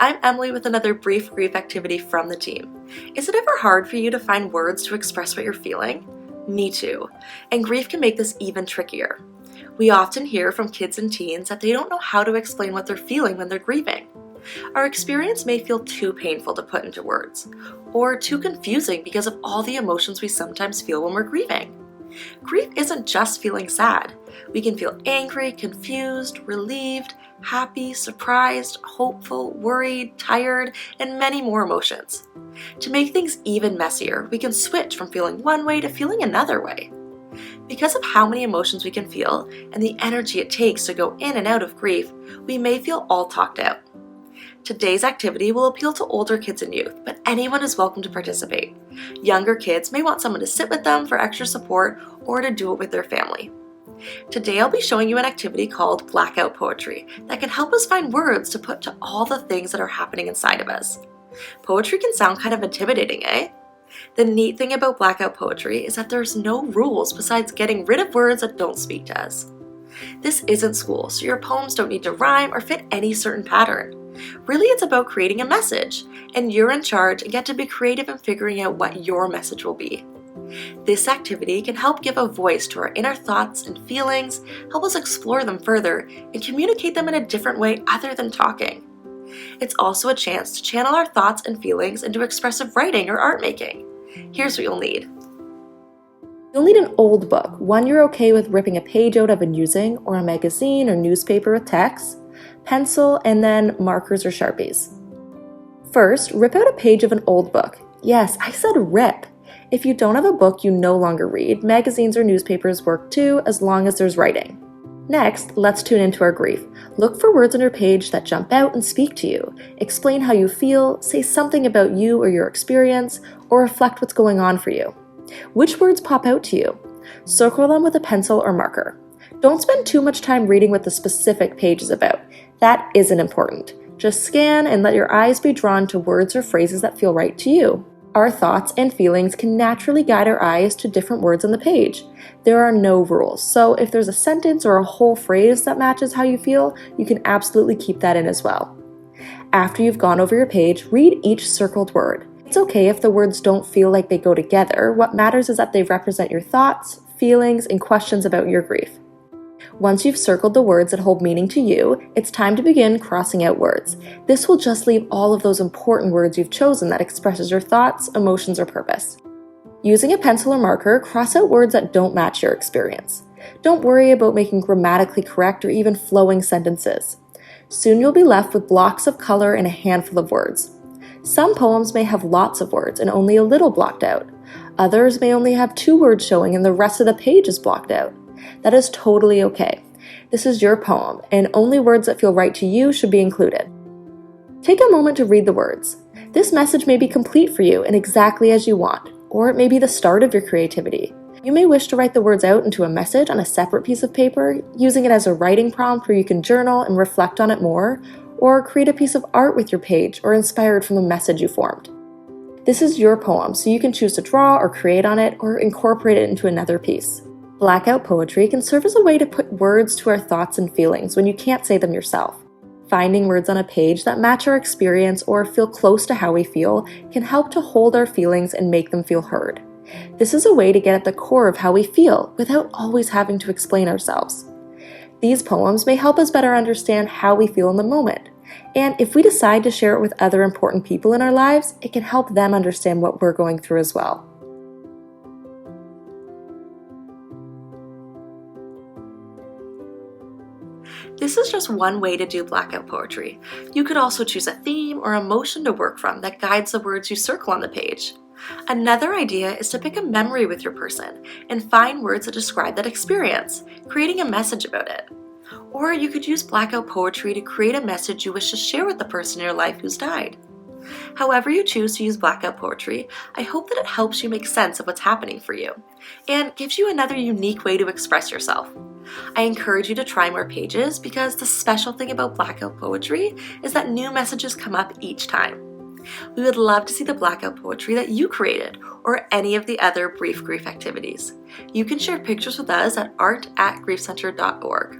I'm Emily with another brief grief activity from the team. Is it ever hard for you to find words to express what you're feeling? Me too. And grief can make this even trickier. We often hear from kids and teens that they don't know how to explain what they're feeling when they're grieving. Our experience may feel too painful to put into words, or too confusing because of all the emotions we sometimes feel when we're grieving. Grief isn't just feeling sad. We can feel angry, confused, relieved, happy, surprised, hopeful, worried, tired, and many more emotions. To make things even messier, we can switch from feeling one way to feeling another way. Because of how many emotions we can feel and the energy it takes to go in and out of grief, we may feel all talked out. Today's activity will appeal to older kids and youth, but anyone is welcome to participate. Younger kids may want someone to sit with them for extra support or to do it with their family. Today I'll be showing you an activity called Blackout Poetry that can help us find words to put to all the things that are happening inside of us. Poetry can sound kind of intimidating, eh? The neat thing about Blackout Poetry is that there's no rules besides getting rid of words that don't speak to us. This isn't school, so your poems don't need to rhyme or fit any certain pattern. Really, it's about creating a message, and you're in charge and get to be creative in figuring out what your message will be. This activity can help give a voice to our inner thoughts and feelings, help us explore them further, and communicate them in a different way other than talking. It's also a chance to channel our thoughts and feelings into expressive writing or art making. Here's what you'll need. You'll need an old book, one you're okay with ripping a page out of and using, or a magazine or newspaper with text, pencil, and then markers or Sharpies. First, rip out a page of an old book. Yes, I said rip. If you don't have a book you no longer read, magazines or newspapers work too, as long as there's writing. Next, let's tune into our grief. Look for words on your page that jump out and speak to you. Explain how you feel, say something about you or your experience, or reflect what's going on for you. Which words pop out to you? Circle them with a pencil or marker. Don't spend too much time reading what the specific page is about. That isn't important. Just scan and let your eyes be drawn to words or phrases that feel right to you. Our thoughts and feelings can naturally guide our eyes to different words on the page. There are no rules, so if there's a sentence or a whole phrase that matches how you feel, you can absolutely keep that in as well. After you've gone over your page, read each circled word. It's okay if the words don't feel like they go together. What matters is that they represent your thoughts, feelings, and questions about your grief. Once you've circled the words that hold meaning to you, it's time to begin crossing out words. This will just leave all of those important words you've chosen that expresses your thoughts, emotions, or purpose. Using a pencil or marker, cross out words that don't match your experience. Don't worry about making grammatically correct or even flowing sentences. Soon you'll be left with blocks of color and a handful of words. Some poems may have lots of words and only a little blocked out. Others may only have 2 words showing and the rest of the page is blocked out. That is totally okay. This is your poem, and only words that feel right to you should be included. Take a moment to read the words. This message may be complete for you and exactly as you want, or it may be the start of your creativity. You may wish to write the words out into a message on a separate piece of paper, using it as a writing prompt where you can journal and reflect on it more, or create a piece of art with your page or inspired from the message you formed. This is your poem, so you can choose to draw or create on it or incorporate it into another piece. Blackout poetry can serve as a way to put words to our thoughts and feelings when you can't say them yourself. Finding words on a page that match our experience or feel close to how we feel can help to hold our feelings and make them feel heard. This is a way to get at the core of how we feel without always having to explain ourselves. These poems may help us better understand how we feel in the moment. And if we decide to share it with other important people in our lives, it can help them understand what we're going through as well. This is just one way to do blackout poetry. You could also choose a theme or emotion to work from that guides the words you circle on the page. Another idea is to pick a memory with your person and find words that describe that experience, creating a message about it. Or you could use blackout poetry to create a message you wish to share with the person in your life who's died. However you choose to use blackout poetry, I hope that it helps you make sense of what's happening for you and gives you another unique way to express yourself. I encourage you to try more pages because the special thing about blackout poetry is that new messages come up each time. We would love to see the blackout poetry that you created or any of the other brief grief activities. You can share pictures with us at art@griefcenter.org.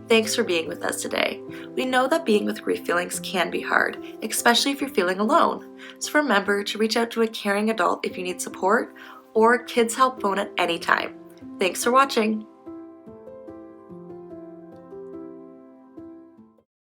Thanks for being with us today. We know that being with grief feelings can be hard, especially if you're feeling alone. So remember to reach out to a caring adult if you need support, or Kids Help phone at any time. Thanks for watching.